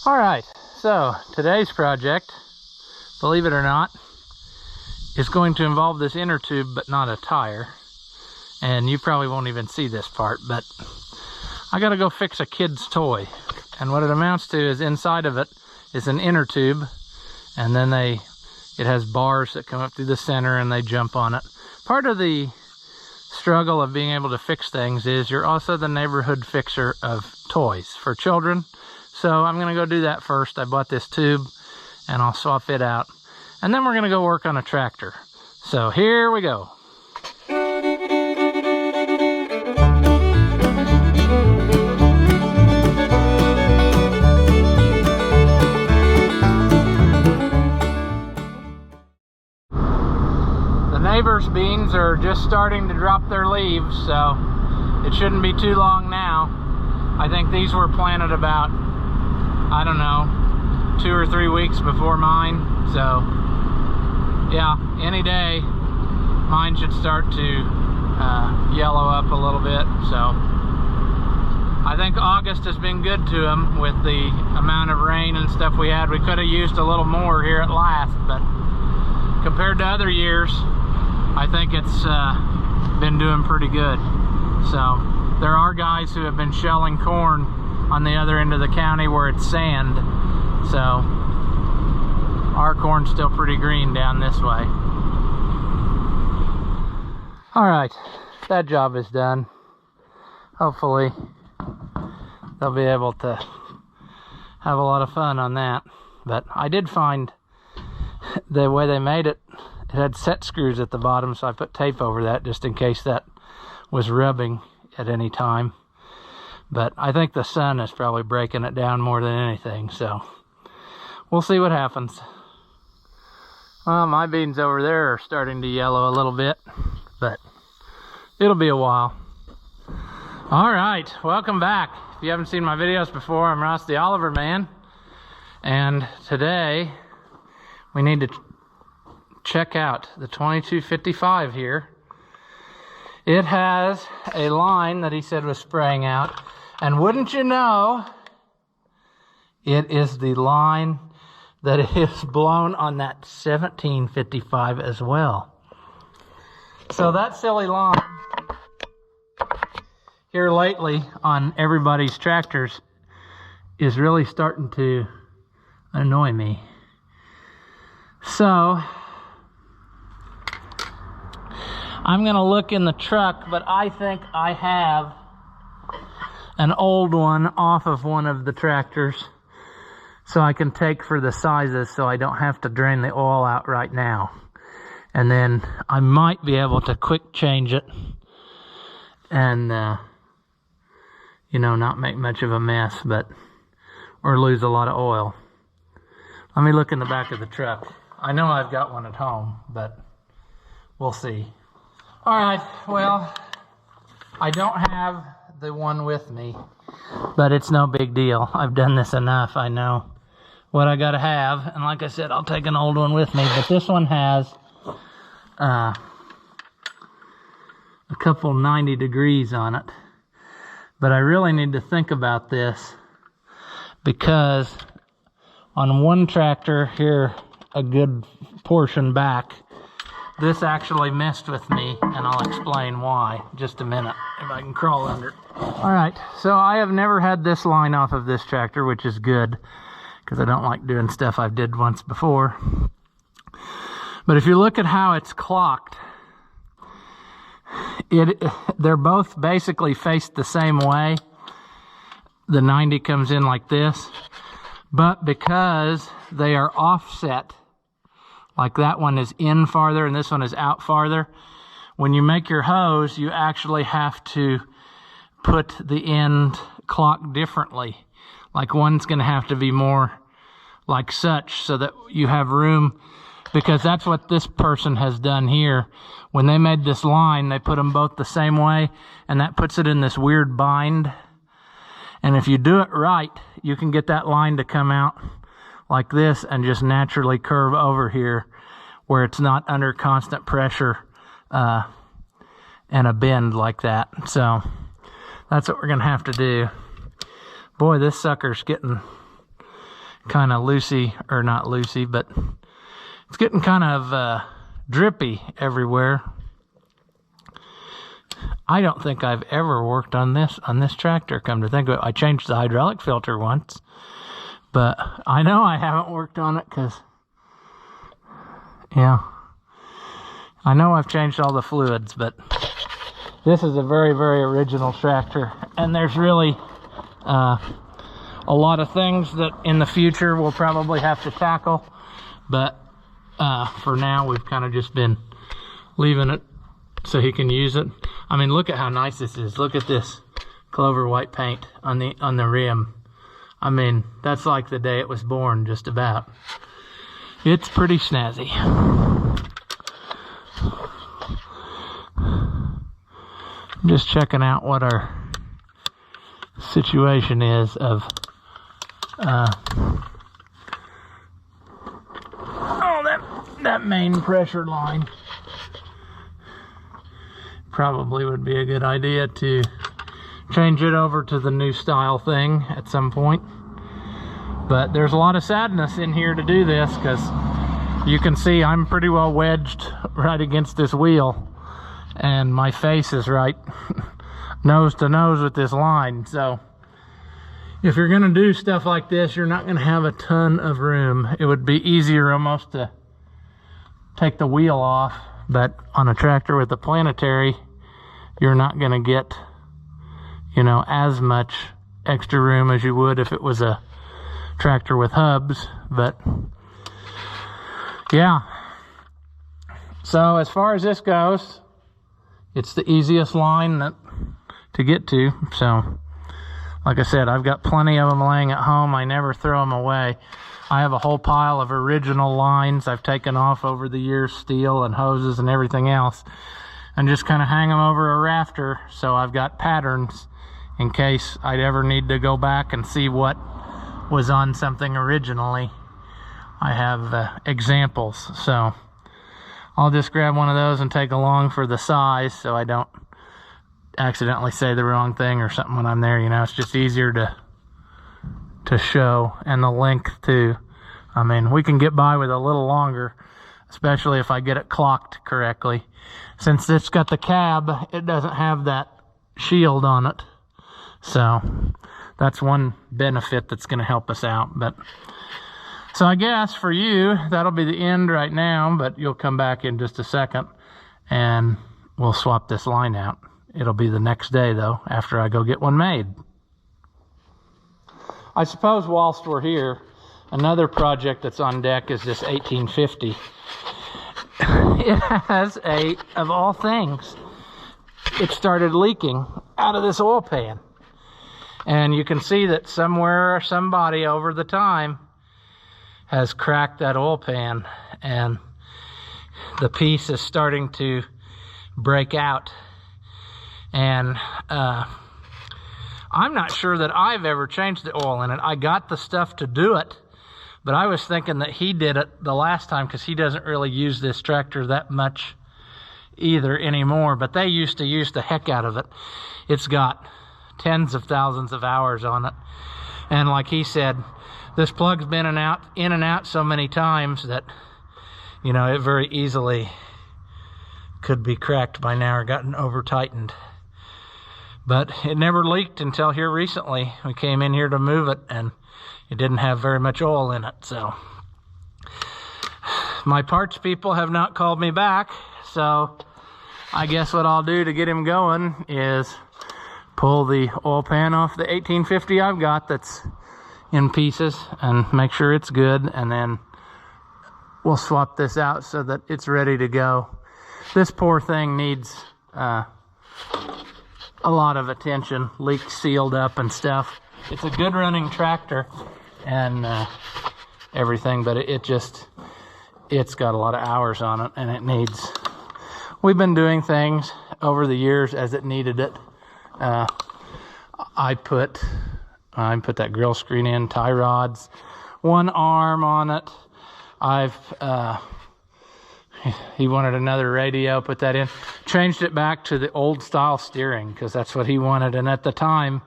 All right, so today's project, believe it or not, is going to involve this inner tube, but not a tire. And you probably won't even see this part, but I gotta go fix a kid's toy. And what it amounts to is inside of it is an inner tube, and then it has bars that come up through the center and they jump on it. Part of the struggle of being able to fix things is you're also the neighborhood fixer of toys for children. So I'm gonna go do that first. I bought this tube and I'll swap it out. And then we're gonna go work on a tractor. So here we go. Neighbors' beans are just starting to drop their leaves, so it shouldn't be too long now. I think these were planted about, I don't know, 2 or 3 weeks before mine. So yeah, any day mine should start to yellow up a little bit. So I think August has been good to them with the amount of rain and stuff we had. We could have used a little more here at last, but compared to other years, I think it's been doing pretty good. So there are guys who have been shelling corn on the other end of the county where it's sand. So our corn's still pretty green down this way. All right, that job is done. Hopefully they'll be able to have a lot of fun on that. But I did find the way they made it, it had set screws at the bottom, so I put tape over that just in case that was rubbing at any time. But I think the sun is probably breaking it down more than anything, so we'll see what happens. Well, my beans over there are starting to yellow a little bit, but it'll be a while. All right, welcome back. If you haven't seen my videos before, I'm Ross the Oliver Man, and today we need to check out the 2255 here. It has a line that he said was spraying out, and wouldn't you know, it is the line that is blown on that 1755 as well. So that silly line here lately on everybody's tractors is really starting to annoy me. So I'm gonna look in the truck, but I think I have an old one off of one of the tractors, so I can take for the sizes so I don't have to drain the oil out right now. And then I might be able to quick change it and you know, not make much of a mess, but or lose a lot of oil. Let me look in the back of the truck. I know I've got one at home, but we'll see. All right, well, I don't have the one with me, but it's no big deal. I've done this enough. I know what I gotta have, and like I said, I'll take an old one with me, but this one has a couple 90 degrees on it. But I really need to think about this, because on one tractor here, a good portion back, this actually messed with me, and I'll explain why. Just a minute, if I can crawl under. All right, so I have never had this line off of this tractor, which is good, because I don't like doing stuff I've did once before. But if you look at how it's clocked, they're both basically faced the same way. The 90 comes in like this, but because they are offset, like that one is in farther and this one is out farther, when you make your hose, you actually have to put the end clock differently. Like one's going to have to be more like such so that you have room, because that's what this person has done here. When they made this line, they put them both the same way, and that puts it in this weird bind. And if you do it right, you can get that line to come out like this and just naturally curve over here where it's not under constant pressure and a bend like that. So that's what we're gonna have to do. Boy, this sucker's getting kind of loosey, or not loosey, but it's getting kind of drippy everywhere. I don't think I've ever worked on this tractor, come to think of it. I changed the hydraulic filter once, but I know I haven't worked on it because, yeah, I know I've changed all the fluids, but this is a very, very original tractor, and there's really a lot of things that in the future we'll probably have to tackle, but for now we've kind of just been leaving it so he can use it. I mean, look at how nice this is. Look at this clover white paint on the rim. I mean, that's like the day it was born, just about. It's pretty snazzy. I'm just checking out what our situation is of that main pressure line. Probably would be a good idea to change it over to the new style thing at some point. But there's a lot of sadness in here to do this, because you can see I'm pretty well wedged right against this wheel, and my face is right nose to nose with this line. So if you're gonna do stuff like this, you're not gonna have a ton of room. It would be easier almost to take the wheel off, but on a tractor with a planetary, you're not gonna get, you know, as much extra room as you would if it was a tractor with hubs. But yeah, so as far as this goes, it's the easiest line to get to. So like I said, I've got plenty of them laying at home. I never throw them away. I have a whole pile of original lines I've taken off over the years, steel and hoses and everything else, and just kind of hang them over a rafter, so I've got patterns in case I'd ever need to go back and see what was on something originally. I have examples, so I'll just grab one of those and take along for the size, so I don't accidentally say the wrong thing or something when I'm there. You know, it's just easier to show, and the length too. I mean, we can get by with a little longer, especially if I get it clocked correctly. Since it's got the cab, it doesn't have that shield on it, so that's one benefit that's going to help us out. But so I guess for you, that'll be the end right now, but you'll come back in just a second and we'll swap this line out. It'll be the next day though, after I go get one made. I suppose whilst we're here, another project that's on deck is this 1850. It has of all things, it started leaking out of this oil pan. And you can see that somewhere, somebody over the time has cracked that oil pan, and the piece is starting to break out. And I'm not sure that I've ever changed the oil in it. I got the stuff to do it, but I was thinking that he did it the last time, because he doesn't really use this tractor that much either anymore, but they used to use the heck out of it. It's got tens of thousands of hours on it, and like he said, this plug's been in and out so many times that, you know, it very easily could be cracked by now or gotten over tightened. But it never leaked until here recently. We came in here to move it, and it didn't have very much oil in it. So my parts people have not called me back, so I guess what I'll do to get him going is pull the oil pan off the 1850 I've got that's in pieces and make sure it's good, and then we'll swap this out so that it's ready to go. This poor thing needs a lot of attention, leaked, sealed up and stuff. It's a good running tractor and everything, but it's got a lot of hours on it, and it needs, we've been doing things over the years as it needed it. I put that grill screen in, tie rods, one arm on it. He wanted another radio, put that in, changed it back to the old style steering because that's what he wanted. And at the time,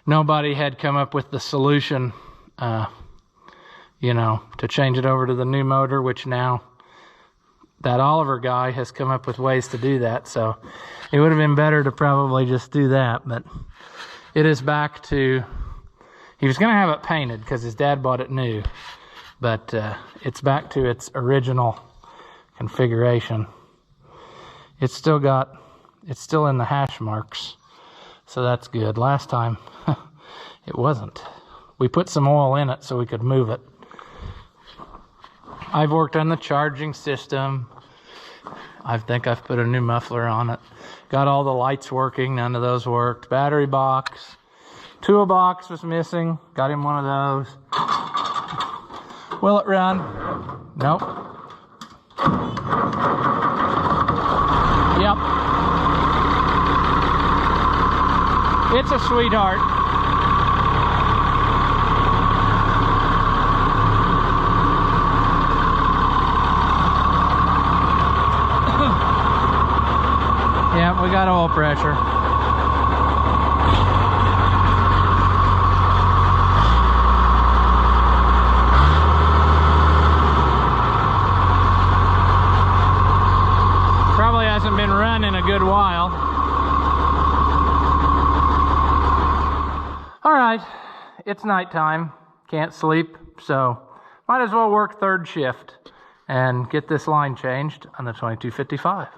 nobody had come up with the solution you know, to change it over to the new motor, which now that Oliver guy has come up with ways to do that. So it would have been better to probably just do that, but it is back to, he was gonna have it painted because his dad bought it new, but it's back to its original configuration. It's still in the hash marks, so that's good. Last time it wasn't. We put some oil in it so we could move it. I've worked on the charging system. I think I've put a new muffler on it. Got all the lights working, none of those worked. Battery box. Toolbox was missing. Got him one of those. Will it run? Nope. Yep. It's a sweetheart. Yeah, we got oil pressure. Probably hasn't been run in a good while. All right, it's nighttime, can't sleep, so might as well work third shift and get this line changed on the 2255.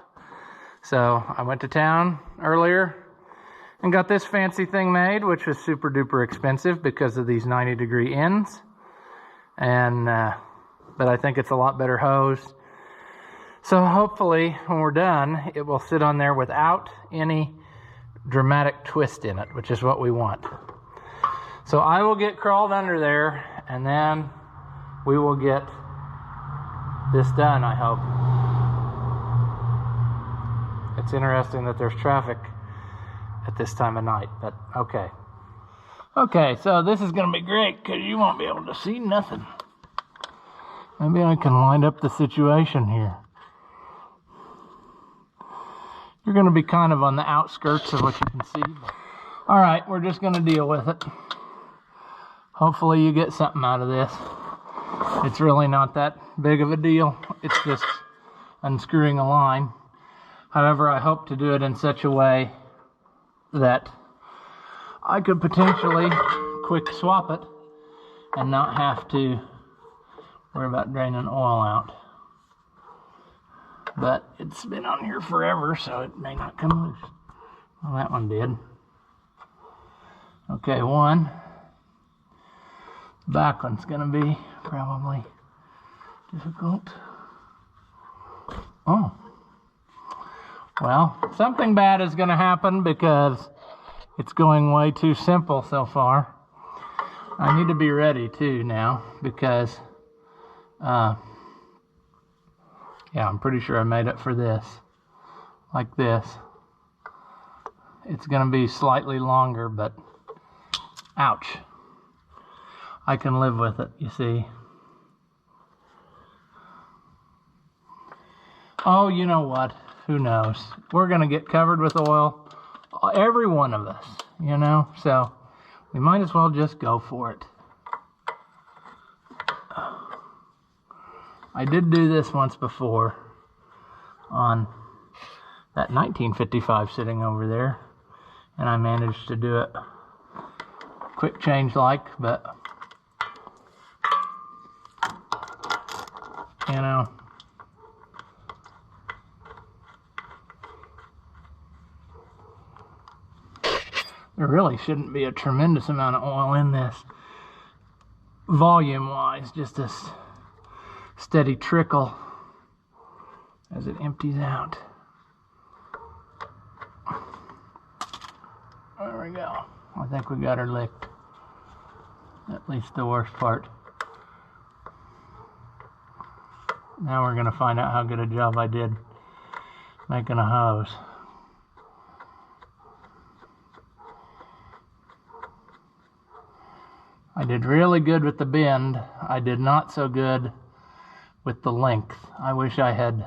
So I went to town earlier and got this fancy thing made, which was super duper expensive because of these 90-degree ends. And but I think it's a lot better hose. So hopefully when we're done, it will sit on there without any dramatic twist in it, which is what we want. So I will get crawled under there and then we will get this done, I hope. It's interesting that there's traffic at this time of night, but okay. Okay, so this is gonna be great because you won't be able to see nothing. Maybe I can line up the situation here. You're gonna be kind of on the outskirts of what you can see. All right, we're just gonna deal with it. Hopefully you get something out of this. It's really not that big of a deal. It's just unscrewing a line. However, I hope to do it in such a way that I could potentially quick swap it and not have to worry about draining oil out. But it's been on here forever, so it may not come loose. Well, that one did. Okay, one. Back one's gonna be probably difficult. Oh. Well, something bad is going to happen because it's going way too simple so far. I need to be ready too now because, yeah, I'm pretty sure I made it for this, like this. It's going to be slightly longer, but ouch. I can live with it, you see. Oh, you know what? Who knows? We're going to get covered with oil, every one of us, you know? So we might as well just go for it. I did do this once before on that 1955 sitting over there, and I managed to do it quick change like, but you know, there really shouldn't be a tremendous amount of oil in this, volume-wise, just a steady trickle as it empties out. There we go. I think we got her licked, at least the worst part. Now we're going to find out how good a job I did making a hose. I did really good with the bend. I did not so good with the length. I wish I had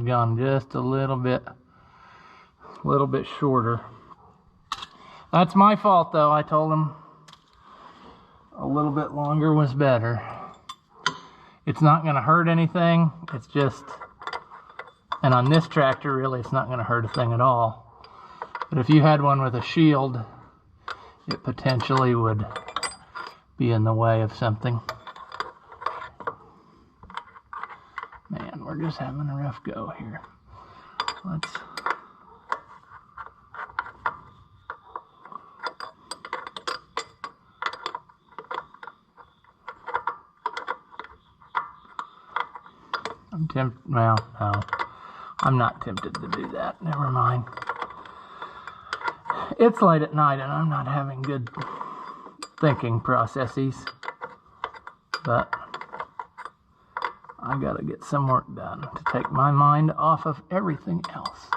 gone just a little bit shorter. That's my fault though. I told him a little bit longer was better. It's not going to hurt anything. It's just, and on this tractor, really, it's not going to hurt a thing at all. But if you had one with a shield, it potentially would be in the way of something. Man, we're just having a rough go here. Let's... I'm tempted, well, no, I'm not tempted to do that. Never mind. It's late at night and I'm not having good thinking processes, but I gotta get some work done to take my mind off of everything else.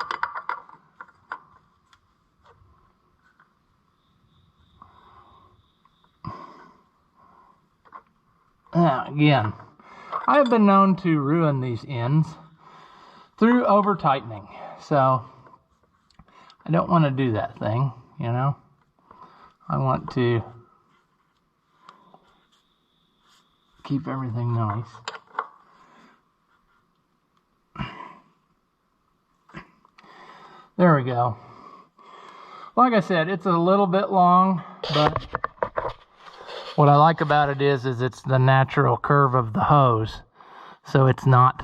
Now, again, I have been known to ruin these ends through over tightening, so I don't want to do that thing, you know. I want to keep everything nice. There we go. Like I said, it's a little bit long, but what I like about it is it's the natural curve of the hose. So it's not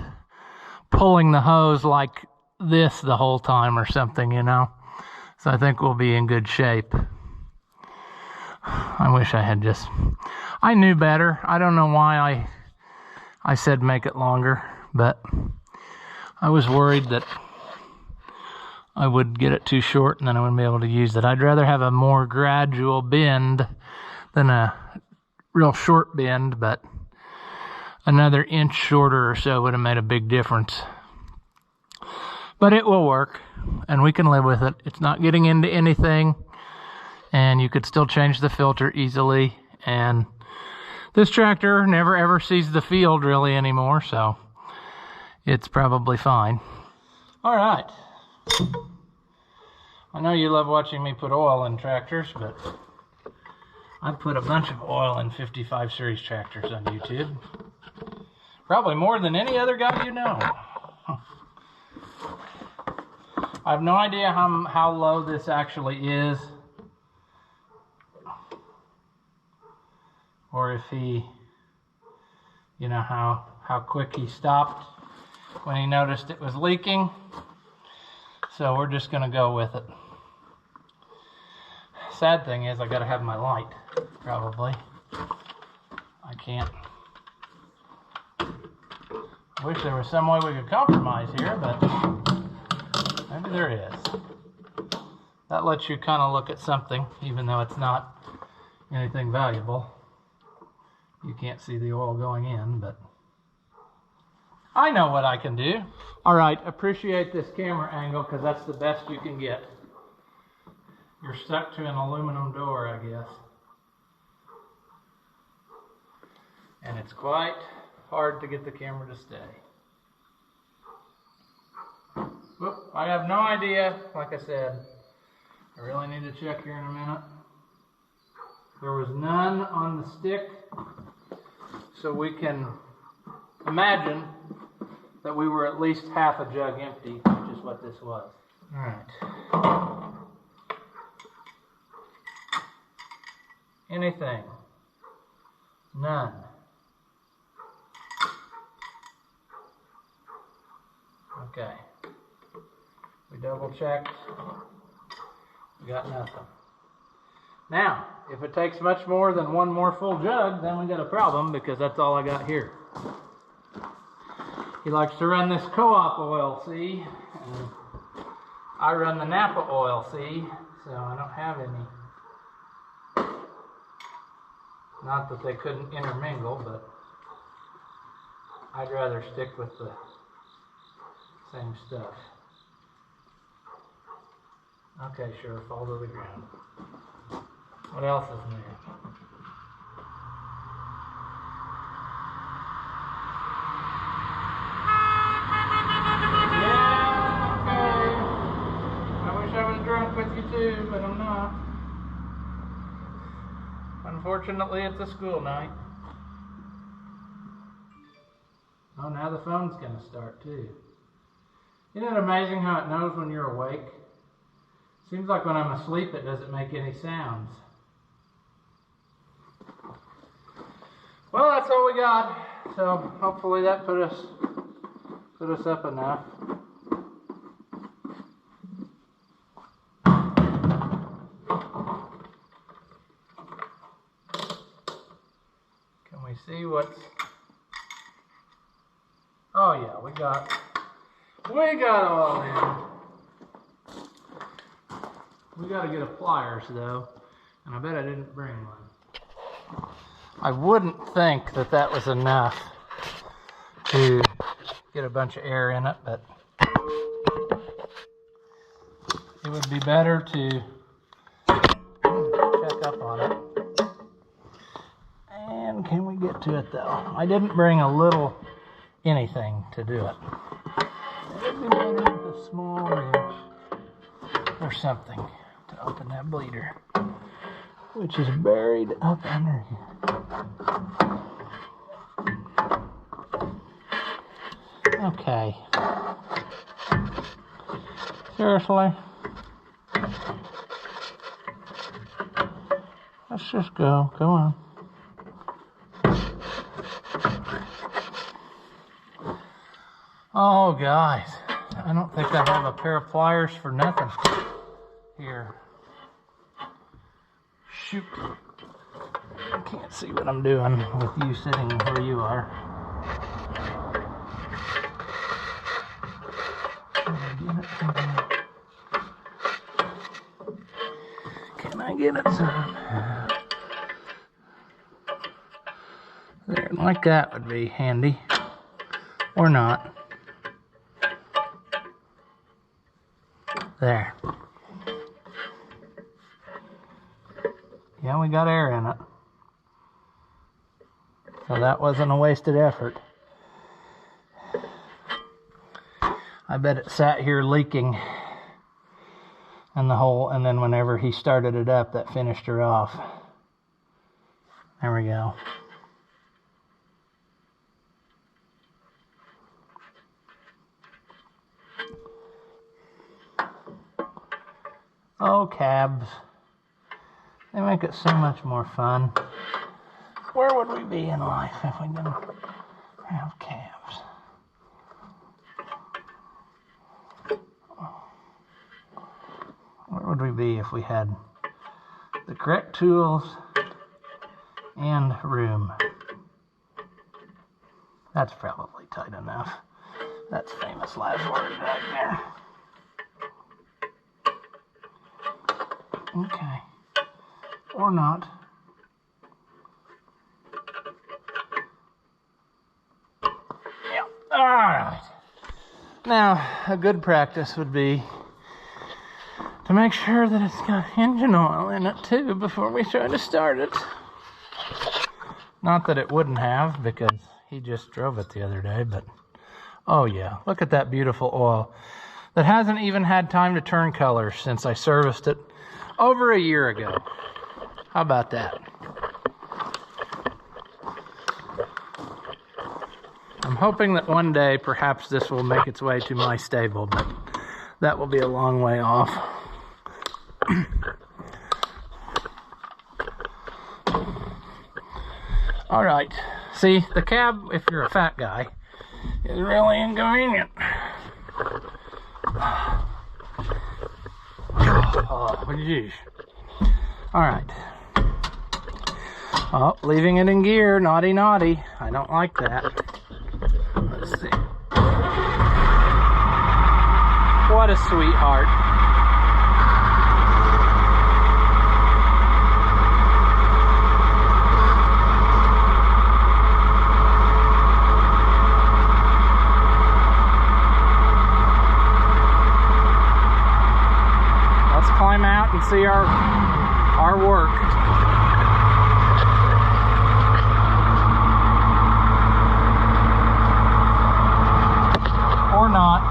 pulling the hose like this the whole time or something, you know. So I think we'll be in good shape. I wish I had just... I knew better. I don't know why I said make it longer, but I was worried that I would get it too short and then I wouldn't be able to use it. I'd rather have a more gradual bend than a real short bend, but another inch shorter or so would have made a big difference. But it will work, and we can live with it. It's not getting into anything, and you could still change the filter easily. And this tractor never ever sees the field really anymore, so it's probably fine. All right. I know you love watching me put oil in tractors, but I put a bunch of oil in 55 series tractors on YouTube. Probably more than any other guy you know. I have no idea how low this actually is. Or if he, you know, how quick he stopped when he noticed it was leaking. So we're just gonna go with it. Sad thing is I gotta have my light, probably. I can't. I wish there was some way we could compromise here, but maybe there is. That lets you kind of look at something, even though it's not anything valuable. You can't see the oil going in, but I know what I can do. All right, appreciate this camera angle because that's the best you can get. You're stuck to an aluminum door, I guess. And it's quite hard to get the camera to stay. Whoop, I have no idea, like I said. I really need to check here in a minute. There was none on the stick, so we can imagine that we were at least half a jug empty, which is what this was. All right. Anything? None. Okay. We double checked. We got nothing. Now, if it takes much more than one more full jug, then we got a problem because that's all I got here. He likes to run this co-op oil, see? And I run the Napa oil, see? So I don't have any. Not that they couldn't intermingle, but I'd rather stick with the same stuff. Okay, sure, fall to the ground. What else is new? Yeah, okay. I wish I was drunk with you too, but I'm not. Unfortunately, it's a school night. Oh, now the phone's gonna start too. Isn't it amazing how it knows when you're awake? Seems like when I'm asleep it doesn't make any sounds. Well, that's all we got. So hopefully that put us up enough. Can we see what's... Oh yeah, we got all in. We gotta get a pliers though, and I bet I didn't bring one. I wouldn't think that that was enough to get a bunch of air in it, but it would be better to check up on it. And can we get to it though? I didn't bring a little anything to do it. It would be better with a small wrench or something to open that bleeder, which is buried up under here. Okay. Seriously? Let's just go. Come on. Oh, guys. I don't think I have a pair of pliers for nothing here. Shoot. I can't see what I'm doing with you sitting where you are. Can I get it some? There, like that would be handy. Or not. There. Yeah, we got air in it. So that wasn't a wasted effort. I bet it sat here leaking in the hole, and then whenever he started it up, that finished her off. There we go. Oh, cabs. They make it so much more fun. Where would we be in life if we didn't have cabs? Where would we be if we had the correct tools and room? That's probably tight enough. That's famous last word right there. Okay. Or not. Yeah. Alright. Now, a good practice would be to make sure that it's got engine oil in it too before we try to start it. Not that it wouldn't have, because he just drove it the other day, but oh yeah, look at that beautiful oil that hasn't even had time to turn color since I serviced it over a year ago. How about that? I'm hoping that one day perhaps this will make its way to my stable, but that will be a long way off. Alright, see, the cab, if you're a fat guy, is really inconvenient. Oh, geez. Alright. Oh, leaving it in gear. Naughty, naughty. I don't like that. Let's see. What a sweetheart. Let's climb out and see our work. Or not.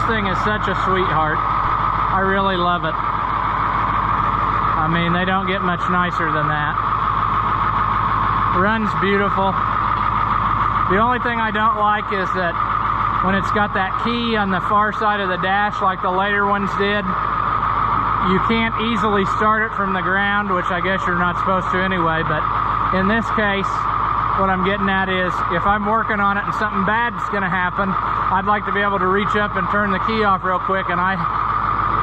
thing is such a sweetheart. I really love it. I mean, they don't get much nicer than that. Runs beautiful. The only thing I don't like is that when it's got that key on the far side of the dash like the later ones did, you can't easily start it from the ground, which I guess you're not supposed to anyway, but in this case, what I'm getting at is if I'm working on it and something bad's gonna happen, I'd like to be able to reach up and turn the key off real quick, and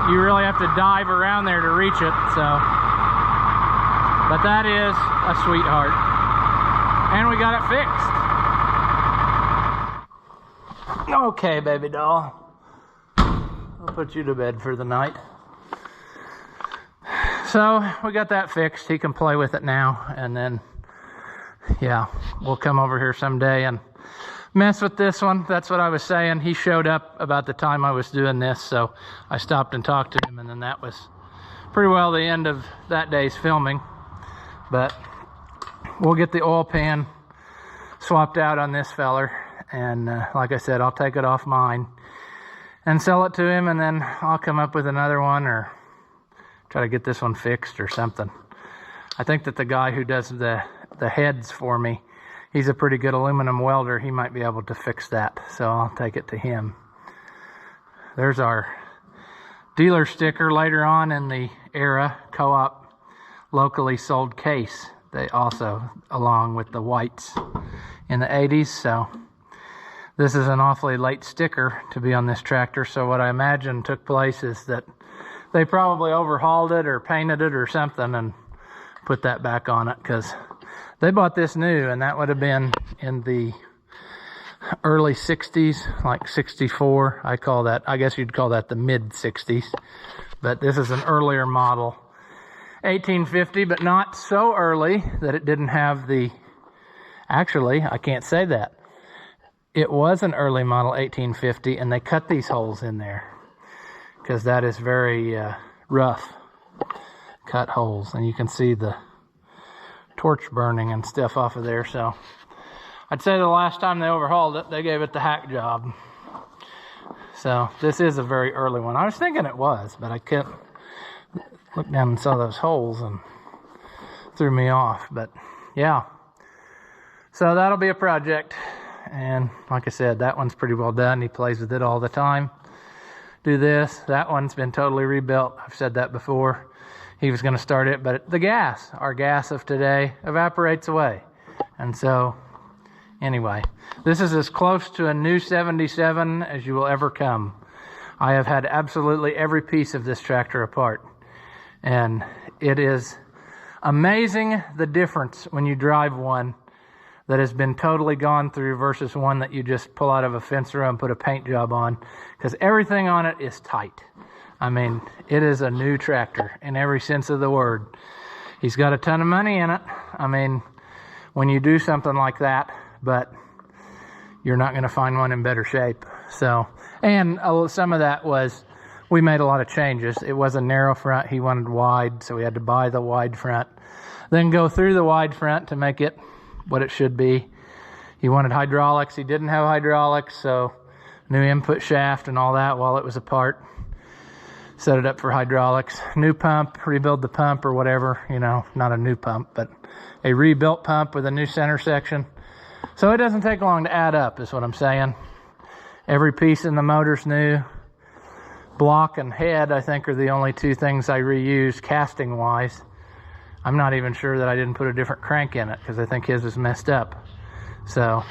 you really have to dive around there to reach it, so. But that is a sweetheart. And we got it fixed. Okay, baby doll. I'll put you to bed for the night. So we got that fixed. He can play with it now, and then yeah, we'll come over here someday and mess with this one. That's what I was saying. He showed up about the time I was doing this, so I stopped and talked to him, and then that was pretty well the end of that day's filming. But we'll get the oil pan swapped out on this feller, and like I said, I'll take it off mine and sell it to him, and then I'll come up with another one or try to get this one fixed or something. I think that the guy who does the heads for me, he's a pretty good aluminum welder. He might be able to fix that, so I'll take it to him. There's our dealer sticker. Later on in the era, Co-op locally sold case. They also, along with the whites in the 80s, so this is an awfully late sticker to be on this tractor. So what I imagine took place is that they probably overhauled it or painted it or something and put that back on it, because they bought this new, and that would have been in the early 60s, like 64. I guess you'd call that the mid 60s, but this is an earlier model, 1850, but not so early that it didn't have the, actually, I can't say that. It was an early model 1850, and they cut these holes in there because that is very rough cut holes, and you can see the torch burning and stuff off of there. So I'd say the last time they overhauled it, they gave it the hack job. So this is a very early one. I was thinking it was, but I couldn't look down and saw those holes and threw me off. But yeah, so that'll be a project. And like I said, that one's pretty well done. He plays with it all the time. Do this. That one's been totally rebuilt. I've said that before. He was going to start it, but the gas, our gas of today, evaporates away. And so, anyway, this is as close to a new 77 as you will ever come. I have had absolutely every piece of this tractor apart. And it is amazing the difference when you drive one that has been totally gone through versus one that you just pull out of a fence row and put a paint job on, because everything on it is tight. I mean, it is a new tractor in every sense of the word. He's got a ton of money in it. I mean, when you do something like that, but you're not going to find one in better shape. So, and some of that was, we made a lot of changes. It was a narrow front. He wanted wide, so we had to buy the wide front, then go through the wide front to make it what it should be. He wanted hydraulics. He didn't have hydraulics, so new input shaft and all that while it was apart. Set it up for hydraulics. New pump, rebuild the pump or whatever, you know, not a new pump, but a rebuilt pump with a new center section. So it doesn't take long to add up, is what I'm saying. Every piece in the motor's new. Block and head, I think, are the only two things I reused casting-wise. I'm not even sure that I didn't put a different crank in it, because I think his was messed up. So,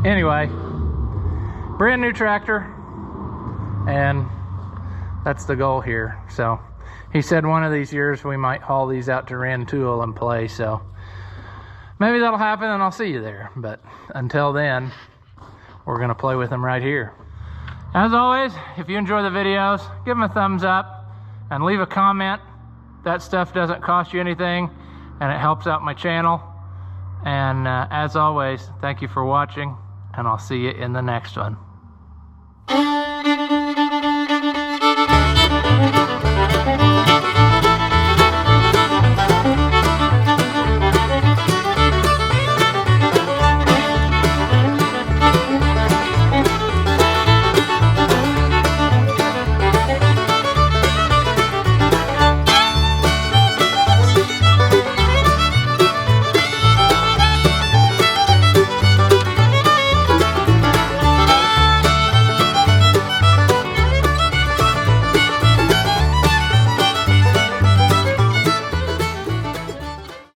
anyway, brand new tractor, and that's the goal here. So he said one of these years we might haul these out to Rantoul and play, so maybe that'll happen and I'll see you there. But until then, we're gonna play with them right here. As always, if you enjoy the videos, give them a thumbs up and leave a comment. That stuff doesn't cost you anything and it helps out my channel. And as always, thank you for watching, and I'll see you in the next one.